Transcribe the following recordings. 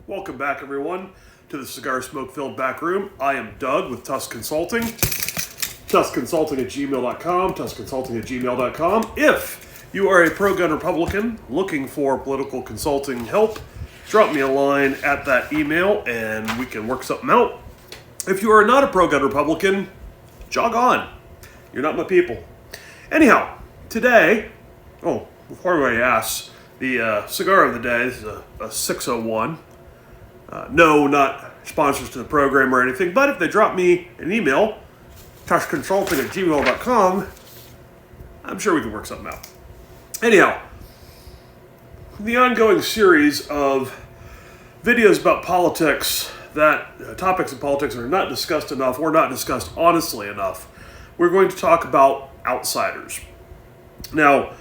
Welcome back, everyone, to the Cigar Smoke-Filled Back Room. I am Doug with Tusk Consulting. TuskConsulting at gmail.com, TuskConsulting at gmail.com. If you are a pro-gun Republican looking for political consulting help, drop me a line at that email and we can work something out. If you are not a pro-gun Republican, jog on. You're not my people. Anyhow, today, before I ask, the cigar of the day is a 601. No, not sponsors to the program or anything, but if they drop me an email, tuskconsulting at gmail.com, I'm sure we can work something out. Anyhow, the ongoing series of videos about politics that topics of politics are not discussed enough or not discussed honestly enough, we're going to talk about outsiders. Now,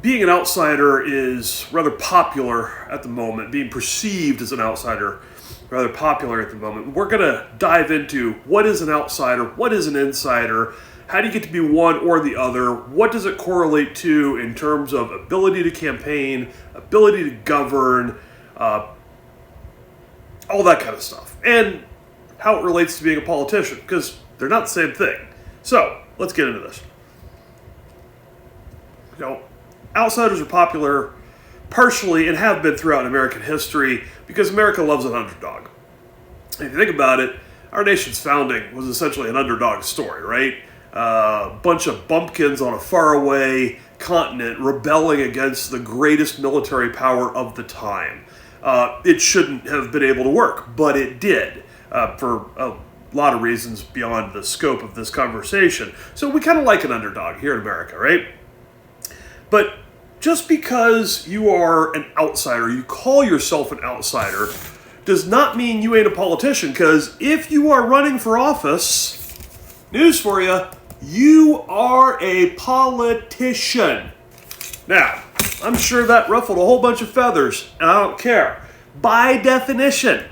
being an outsider is rather popular at the moment. Being perceived as an outsider, rather popular at the moment. We're going to dive into what is an outsider, what is an insider, how do you get to be one or the other, what does it correlate to in terms of ability to campaign, ability to govern, all that kind of stuff, and how it relates to being a politician, because they're not the same thing. So, let's get into this. Outsiders are popular partially and have been throughout American history because America loves an underdog. If you think about it, our nation's founding was essentially an underdog story, right? A bunch of bumpkins on a faraway continent rebelling against the greatest military power of the time. It shouldn't have been able to work, but it did for a lot of reasons beyond the scope of this conversation. So we kind of like an underdog here in America, right? But just because you are an outsider, you call yourself an outsider, does not mean you ain't a politician, because if you are running for office, news for you, you are a politician. Now, I'm sure that ruffled a whole bunch of feathers, and I don't care. By definition,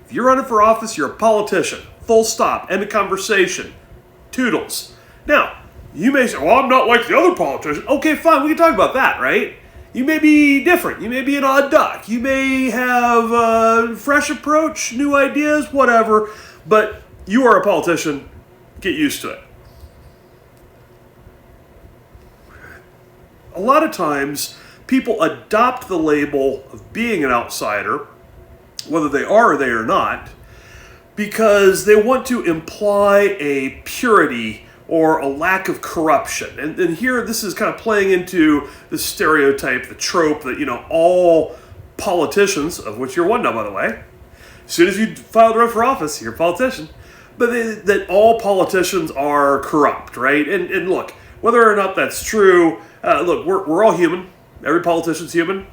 if you're running for office, you're a politician. Full stop. End of conversation. Toodles. Now, you may say, well, I'm not like the other politicians. Okay, fine, we can talk about that, right? You may be different. You may be an odd duck. You may have a fresh approach, new ideas, whatever. But you are a politician. Get used to it. A lot of times, people adopt the label of being an outsider, whether they are or they are not, because they want to imply a purity or a lack of corruption. And here, this is kind of playing into the stereotype, the trope that, all politicians, of which you're one now, by the way, as soon as you file to run for office, you're a politician, but that all politicians are corrupt, right? And look, whether or not that's true, look, we're all human. Every politician's human.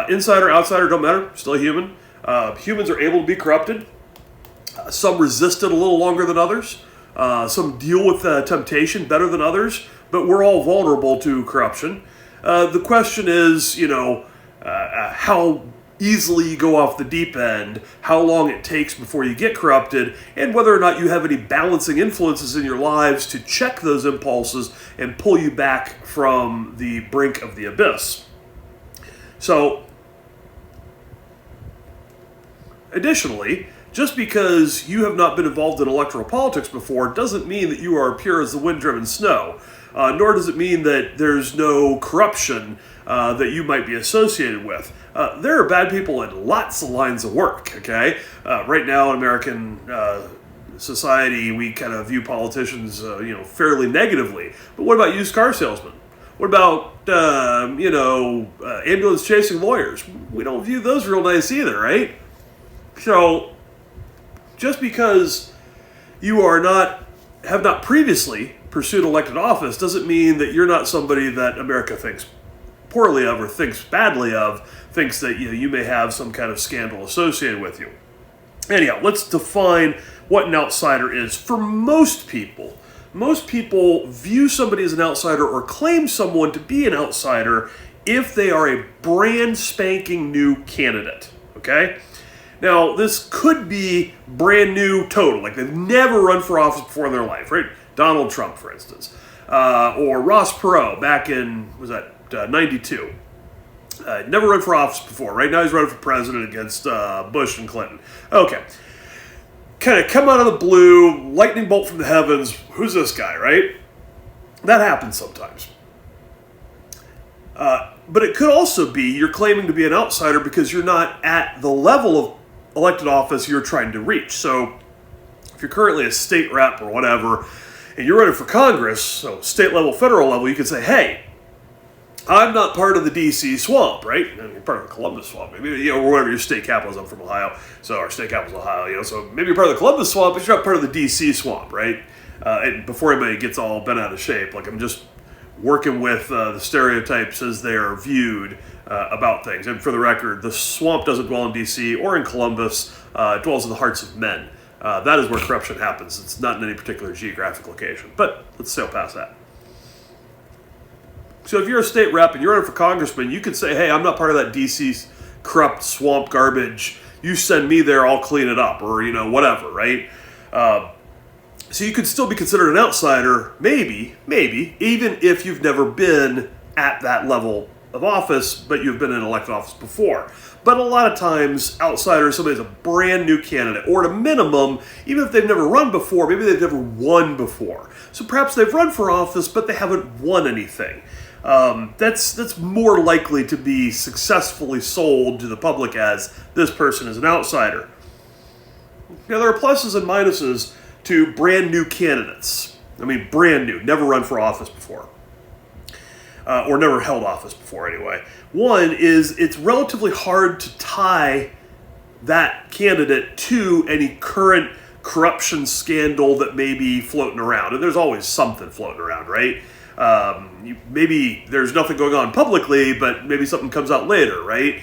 Insider, outsider, don't matter, still human. Humans are able to be corrupted. Some resist it a little longer than others. Some deal with temptation better than others, but we're all vulnerable to corruption. The question is, how easily you go off the deep end, how long it takes before you get corrupted, and whether or not you have any balancing influences in your lives to check those impulses and pull you back from the brink of the abyss. So, additionally, just because you have not been involved in electoral politics before doesn't mean that you are pure as the wind-driven snow, nor does it mean that there's no corruption that you might be associated with. There are bad people in lots of lines of work, okay? Right now in American society, we kind of view politicians, fairly negatively. But what about used car salesmen? What about, ambulance-chasing lawyers? We don't view those real nice either, right? So, just because you have not previously pursued elected office doesn't mean that you're not somebody that America thinks poorly of or thinks badly of, thinks that you may have some kind of scandal associated with you. Anyhow, let's define what an outsider is. For most people view somebody as an outsider or claim someone to be an outsider if they are a brand spanking new candidate, okay? Now, this could be brand new total, like they've never run for office before in their life, right? Donald Trump, for instance, or Ross Perot back in, 92. Never run for office before. Right now he's running for president against Bush and Clinton. Okay. Kind of come out of the blue, lightning bolt from the heavens. Who's this guy, right? That happens sometimes. But it could also be you're claiming to be an outsider because you're not at the level of elected office you're trying to reach. So if you're currently a state rep or whatever, and you're running for Congress, so state level, federal level, you could say, hey, I'm not part of the D.C. swamp, right? I mean, part of the Columbus swamp, maybe, or whatever your state capital is. I'm from Ohio, so our state capital is Ohio, so maybe you're part of the Columbus swamp, but you're not part of the D.C. swamp, right? And before anybody gets all bent out of shape, I'm just working with the stereotypes as they are viewed about things. And for the record, the swamp doesn't dwell in D.C. or in Columbus. It dwells in the hearts of men. That is where corruption happens. It's not in any particular geographic location. But let's sail past that. So if you're a state rep and you're running for congressman, you could say, hey, I'm not part of that D.C. corrupt swamp garbage. You send me there, I'll clean it up, or, whatever, right? So you could still be considered an outsider, maybe, even if you've never been at that level of office, but you've been in elected office before. But a lot of times, outsiders, somebody's a brand new candidate, or at a minimum, even if they've never run before, maybe they've never won before. So perhaps they've run for office, but they haven't won anything. That's more likely to be successfully sold to the public as this person is an outsider. Now, there are pluses and minuses to brand new candidates. I mean, brand new, never run for office before. Or never held office before, anyway. One is it's relatively hard to tie that candidate to any current corruption scandal that may be floating around. And there's always something floating around, right? Maybe there's nothing going on publicly, but maybe something comes out later, right?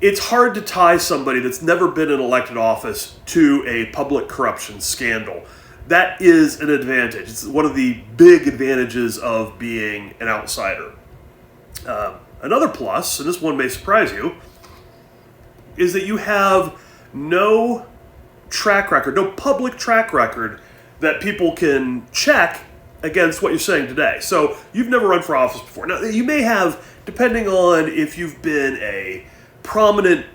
It's hard to tie somebody that's never been in elected office to a public corruption scandal. That is an advantage. It's one of the big advantages of being an outsider. Another plus, and this one may surprise you, is that you have no track record, no public track record that people can check against what you're saying today. So you've never run for office before. Now, you may have, depending on if you've been a prominent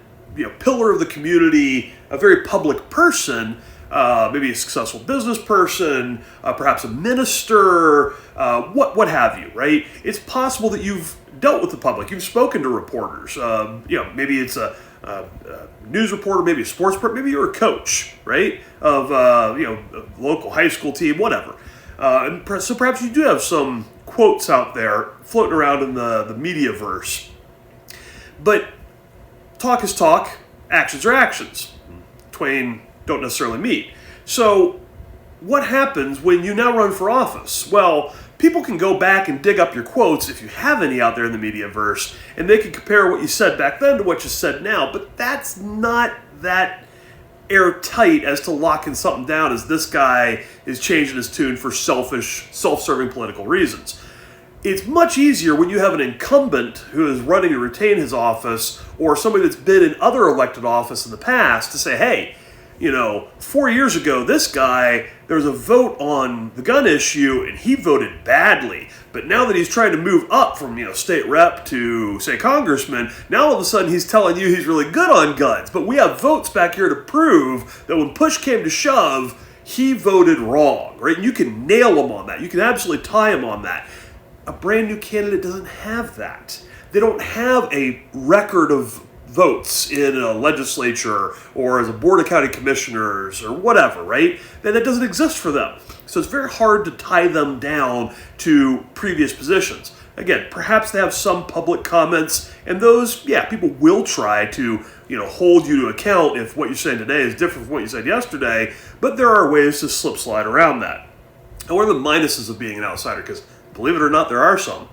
pillar of the community, a very public person, maybe a successful business person, perhaps a minister, what have you, right? It's possible that you've dealt with the public. You've spoken to reporters. Maybe it's a news reporter, maybe a sports reporter, maybe you're a coach, right? Of a local high school team, whatever. So perhaps you do have some quotes out there floating around in the media-verse. But talk is talk, actions are actions. Twain don't necessarily meet. So what happens when you now run for office? Well, people can go back and dig up your quotes, if you have any out there in the media-verse, and they can compare what you said back then to what you said now. But that's not that airtight as to locking something down as this guy is changing his tune for selfish, self-serving political reasons. It's much easier when you have an incumbent who is running to retain his office, or somebody that's been in other elected office in the past, to say, hey, 4 years ago, this guy, there was a vote on the gun issue, and he voted badly. But now that he's trying to move up from, state rep to, say, congressman, now all of a sudden he's telling you he's really good on guns. But we have votes back here to prove that when push came to shove, he voted wrong, right? And you can nail him on that. You can absolutely tie him on that. A brand new candidate doesn't have that. They don't have a record of votes in a legislature or as a board of county commissioners or whatever, right? That doesn't exist for them. So it's very hard to tie them down to previous positions. Again, perhaps they have some public comments, and those, people will try to, hold you to account if what you're saying today is different from what you said yesterday, but there are ways to slip slide around that. And what are the minuses of being an outsider? Because believe it or not, there are some.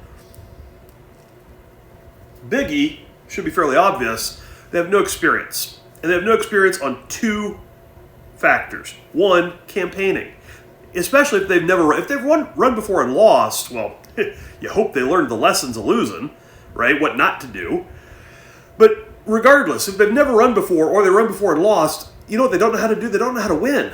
Biggie should be fairly obvious. They have no experience. And they have no experience on two factors. One, campaigning. Especially if they've run before and lost, well, you hope they learned the lessons of losing, right? What not to do. But regardless, if they've never run before or they run before and lost, what they don't know how to do? They don't know how to win.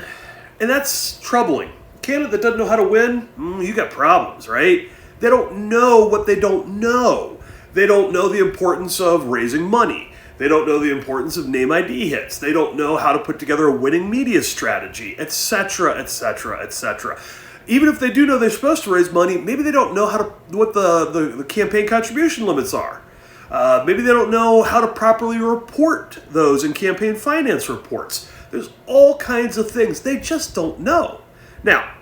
And that's troubling. A candidate that doesn't know how to win, you got problems, right? They don't know what they don't know. They don't know the importance of raising money. They don't know the importance of name ID hits. They don't know how to put together a winning media strategy, etc., etc., etc. Even if they do know they're supposed to raise money, maybe they don't know what the campaign contribution limits are. Maybe they don't know how to properly report those in campaign finance reports. There's all kinds of things they just don't know. Now,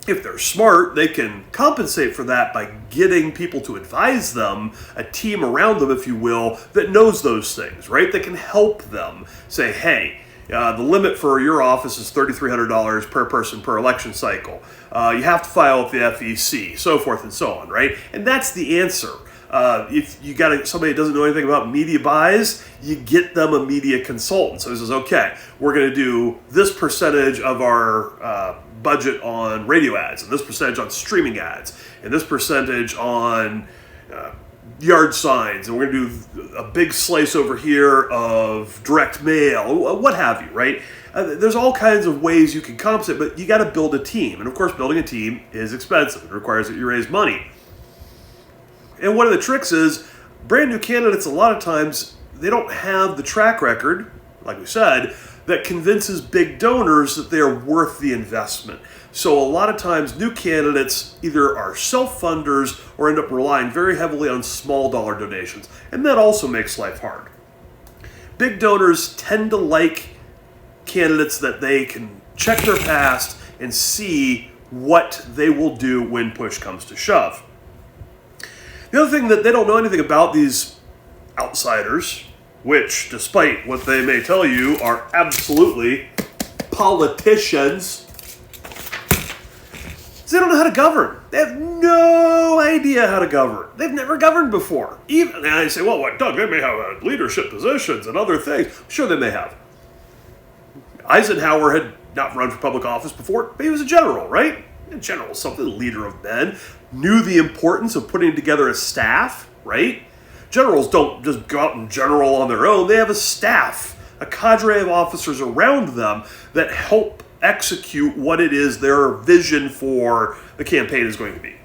if they're smart, they can compensate for that by getting people to advise them, a team around them, if you will, that knows those things, right? That can help them say, hey, the limit for your office is $3,300 per person per election cycle. You have to file with the FEC, so forth and so on, right? And that's the answer. If you got somebody that doesn't know anything about media buys, you get them a media consultant. So he says, okay, we're going to do this percentage of our budget on radio ads, and this percentage on streaming ads, and this percentage on yard signs, and we're going to do a big slice over here of direct mail, what have you, right? There's all kinds of ways you can compensate, but you got to build a team. And of course, building a team is expensive. It requires that you raise money. And one of the tricks is brand new candidates, a lot of times, they don't have the track record, like we said, that convinces big donors that they are worth the investment. So a lot of times new candidates either are self-funders or end up relying very heavily on small dollar donations. And that also makes life hard. Big donors tend to like candidates that they can check their past and see what they will do when push comes to shove. The other thing that they don't know anything about, these outsiders, which, despite what they may tell you, are absolutely politicians, is they don't know how to govern. They have no idea how to govern. They've never governed before. And I say, well, what, Doug, they may have leadership positions and other things. Sure, they may have. Eisenhower had not run for public office before, but he was a general, right? A general is something, leader of men, knew the importance of putting together a staff, right? Generals don't just go out and general on their own. They have a staff, a cadre of officers around them that help execute what it is their vision for the campaign is going to be.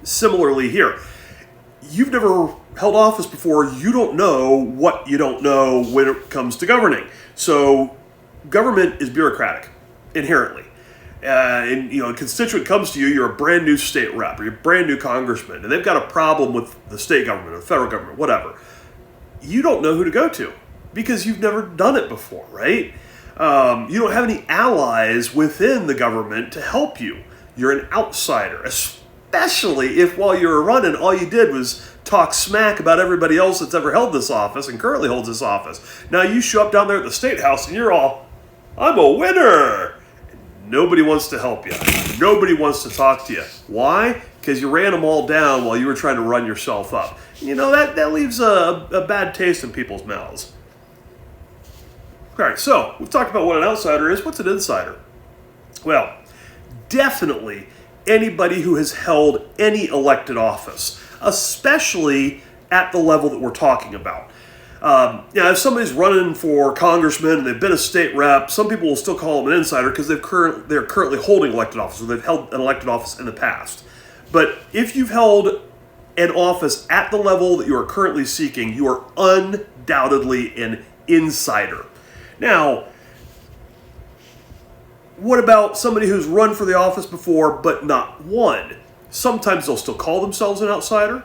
Similarly here, you've never held office before. You don't know what you don't know when it comes to governing. So government is bureaucratic, inherently. And a constituent comes to you, you're a brand new state rep, or you're a brand new congressman, and they've got a problem with the state government or the federal government, whatever. You don't know who to go to because you've never done it before, right? You don't have any allies within the government to help you. You're an outsider, especially if while you were running, all you did was talk smack about everybody else that's ever held this office and currently holds this office. Now you show up down there at the State House and you're all, I'm a winner. Nobody wants to help you. Nobody wants to talk to you. Why? Because you ran them all down while you were trying to run yourself up. That leaves a bad taste in people's mouths. All right, so we've talked about what an outsider is. What's an insider? Well, definitely anybody who has held any elected office, especially at the level that we're talking about. If somebody's running for congressman and they've been a state rep, some people will still call them an insider because they're currently holding elected office, or they've held an elected office in the past. But if you've held an office at the level that you are currently seeking, you are undoubtedly an insider. Now, what about somebody who's run for the office before but not won? Sometimes they'll still call themselves an outsider,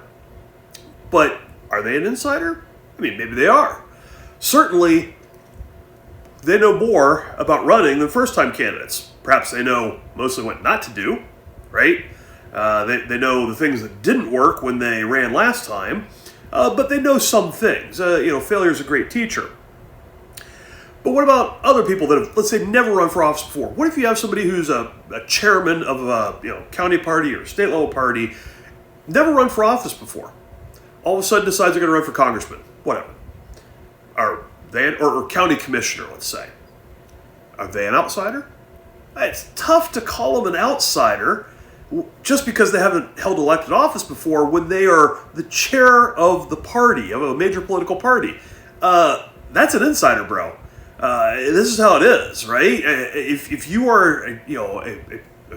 but are they an insider? I mean, maybe they are. Certainly, they know more about running than first-time candidates. Perhaps they know mostly what not to do, right? They know the things that didn't work when they ran last time, but they know some things. Failure is a great teacher. But what about other people that have, let's say, never run for office before? What if you have somebody who's a chairman of a county party or state level party, never run for office before? All of a sudden decides they're going to run for congressman, whatever. Or county commissioner, let's say. Are they an outsider? It's tough to call them an outsider just because they haven't held elected office before when they are the chair of the party, of a major political party. That's an insider, bro. This is how it is, right? If you are a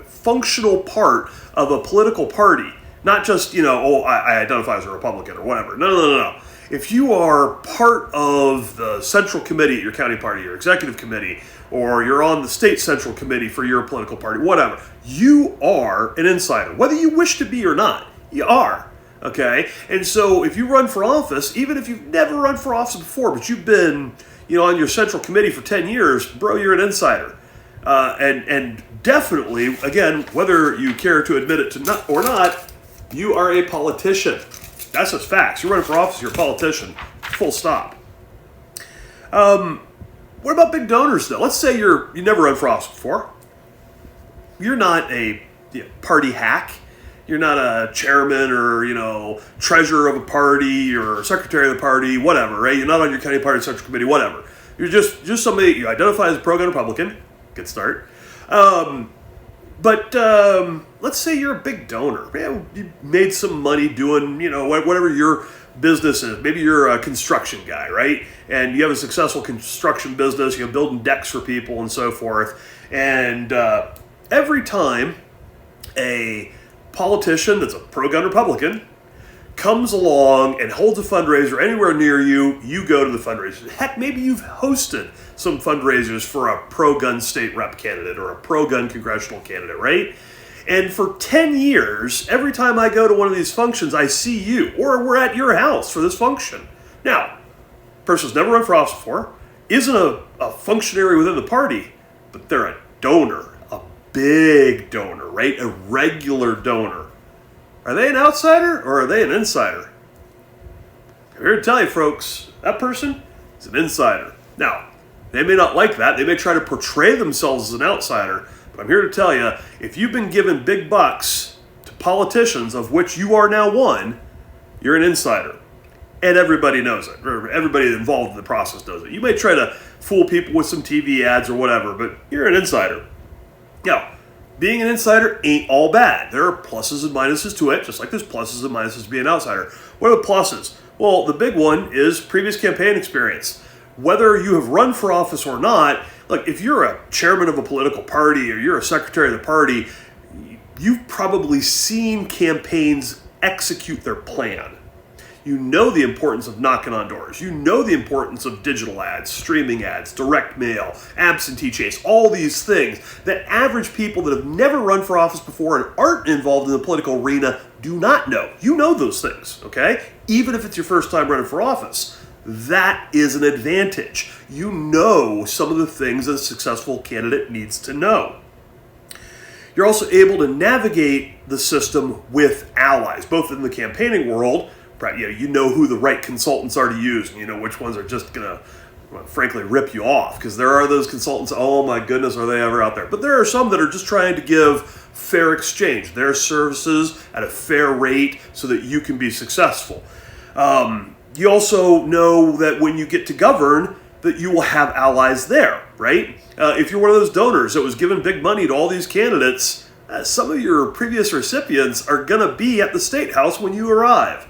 functional part of a political party, Not just, I identify as a Republican or whatever. No. If you are part of the central committee at your county party, your executive committee, or you're on the state central committee for your political party, whatever, you are an insider. Whether you wish to be or not, you are. Okay? And so if you run for office, even if you've never run for office before, but you've been, on your central committee for 10 years, bro, you're an insider. And definitely, again, whether you care to admit it or not, you are a politician. That's just facts. You're running for office, you're a politician. Full stop. What about big donors, though? Let's say you never run for office before. You're not a party hack. You're not a chairman or, treasurer of a party or secretary of the party, whatever, right? You're not on your county party central committee, whatever. You're just somebody, you identify as a pro-gun Republican. Good start. But let's say you're a big donor. You made some money doing, whatever your business is. Maybe you're a construction guy, right? And you have a successful construction business, building decks for people and so forth. And every time a politician that's a pro-gun Republican comes along and holds a fundraiser anywhere near you, you go to the fundraiser. Heck, maybe you've hosted some fundraisers for a pro-gun state rep candidate or a pro-gun congressional candidate, right? And for 10 years, every time I go to one of these functions, I see you, or we're at your house for this function. Now, person's never run for office before, isn't a functionary within the party, but they're a donor, a big donor, right? A regular donor. Are they an outsider or are they an insider? I'm here to tell you, folks, that person is an insider. Now, they may not like that. They may try to portray themselves as an outsider. But I'm here to tell you, if you've been given big bucks to politicians, of which you are now one, you're an insider. And everybody knows it. Or everybody involved in the process knows it. You may try to fool people with some TV ads or whatever, but you're an insider. Now, being an insider ain't all bad. There are pluses and minuses to it, just like there's pluses and minuses to being an outsider. What are the pluses? Well, the big one is previous campaign experience. Whether you have run for office or not, look, if you're a chairman of a political party or you're a secretary of the party, you've probably seen campaigns execute their plan. You know the importance of knocking on doors. You know the importance of digital ads, streaming ads, direct mail, absentee chase, all these things that average people that have never run for office before and aren't involved in the political arena do not know. You know those things, okay? Even if it's your first time running for office. That is an advantage. You know some of the things that a successful candidate needs to know. You're also able to navigate the system with allies, both in the campaigning world. You know who the right consultants are to use, and you know which ones are just going to, frankly, rip you off, because there are those consultants, oh my goodness, are they ever out there? But there are some that are just trying to give fair exchange, their services at a fair rate so that you can be successful. You also know that when you get to govern, that you will have allies there, right? If you're one of those donors that was given big money to all these candidates, some of your previous recipients are going to be at the State House when you arrive.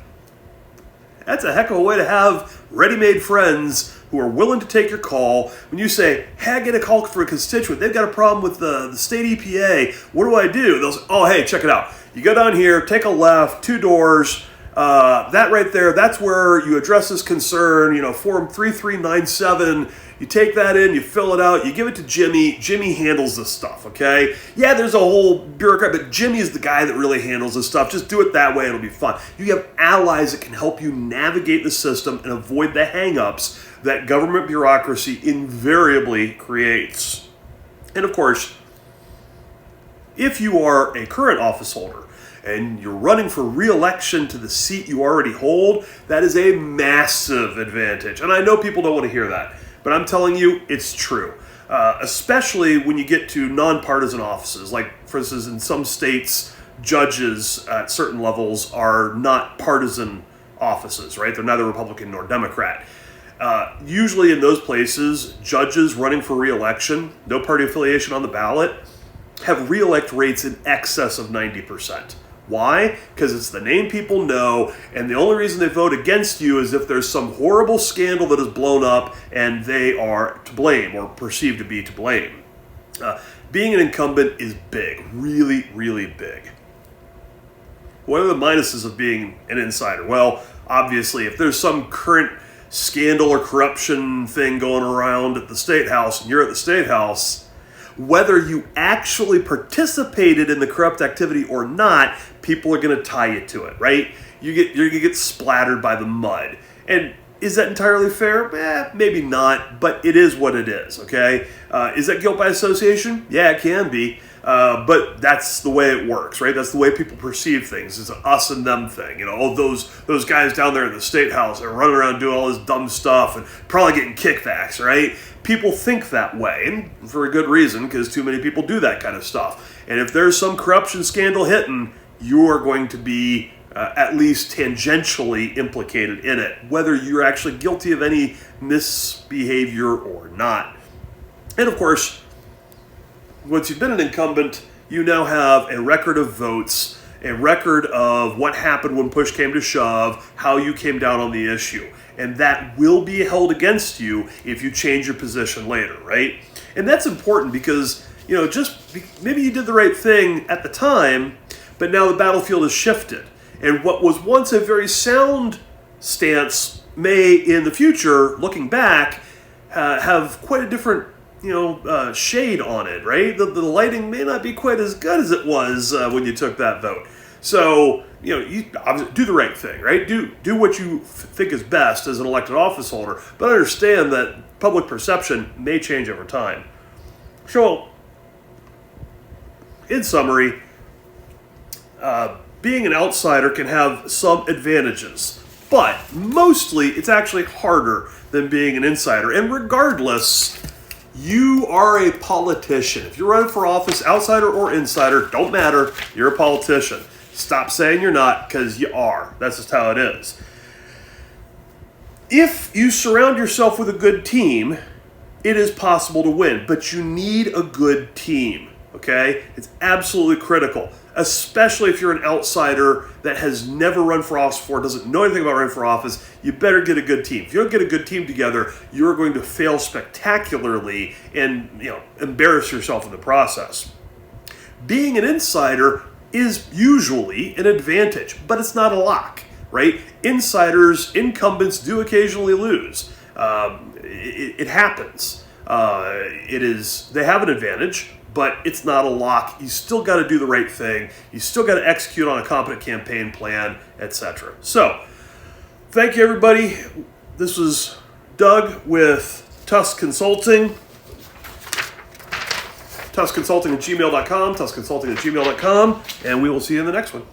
That's a heck of a way to have ready-made friends who are willing to take your call. When you say, hey, I get a call for a constituent, they've got a problem with the state EPA, what do I do? They'll say, oh, hey, check it out. You go down here, take a left, 2 doors, that right there, that's where you address this concern, form 3397. You take that in, you fill it out, you give it to Jimmy. Jimmy handles this stuff, okay? Yeah, there's a whole bureaucrat, but Jimmy is the guy that really handles this stuff. Just do it that way, it'll be fun. You have allies that can help you navigate the system and avoid the hang-ups that government bureaucracy invariably creates. And of course, if you are a current office holder, and you're running for re-election to the seat you already hold, that is a massive advantage. And I know people don't want to hear that, but I'm telling you, it's true. Especially when you get to nonpartisan offices. Like, for instance, in some states, judges at certain levels are not partisan offices, right? They're neither Republican nor Democrat. Usually in those places, judges running for re-election, no party affiliation on the ballot, have re-elect rates in excess of 90%. Why? Because it's the name people know, and the only reason they vote against you is if there's some horrible scandal that is blown up and they are to blame or perceived to be to blame. Being an incumbent is big, really, really big. What are the minuses of being an insider? Well, obviously, if there's some current scandal or corruption thing going around at the State House and you're at the State House, whether you actually participated in the corrupt activity or not, people are going to tie you to it, right? You're going to get splattered by the mud. And is that entirely fair? Maybe not, but it is what it is, okay? Is that guilt by association? Yeah, it can be. But that's the way it works, right? That's the way people perceive things. It's an us and them thing. You know, oh, those guys down there in the State House are running around doing all this dumb stuff and probably getting kickbacks, right? People think that way, and for a good reason, because too many people do that kind of stuff. And if there's some corruption scandal hitting, you are going to be at least tangentially implicated in it, whether you're actually guilty of any misbehavior or not. And of course, once you've been an incumbent, you now have a record of votes, a record of what happened when push came to shove, how you came down on the issue. And that will be held against you if you change your position later, right? And that's important because, you know, maybe you did the right thing at the time, but now the battlefield has shifted. And what was once a very sound stance may, in the future, looking back, have quite a different shade on it, right? The lighting may not be quite as good as it was when you took that vote. So, you obviously do the right thing, right? Do what you think is best as an elected office holder, but understand that public perception may change over time. So, in summary, being an outsider can have some advantages, but mostly it's actually harder than being an insider. And regardless, you are a politician. If you're running for office, outsider or insider, don't matter. You're a politician. Stop saying you're not, because you are. That's just how it is. If you surround yourself with a good team, it is possible to win, but you need a good team, okay? It's absolutely critical, especially if you're an outsider that has never run for office before, doesn't know anything about running for office. You better get a good team. If you don't get a good team together, you're going to fail spectacularly and embarrass yourself in the process. Being an insider is usually an advantage, but it's not a lock, right? Incumbents do occasionally lose. It happens. They have an advantage, but it's not a lock. You still got to do the right thing. You still got to execute on a competent campaign plan, etc. So, thank you, everybody. This was Doug with Tusk Consulting. TuskConsulting@gmail.com, TuskConsulting@gmail.com, and we will see you in the next one.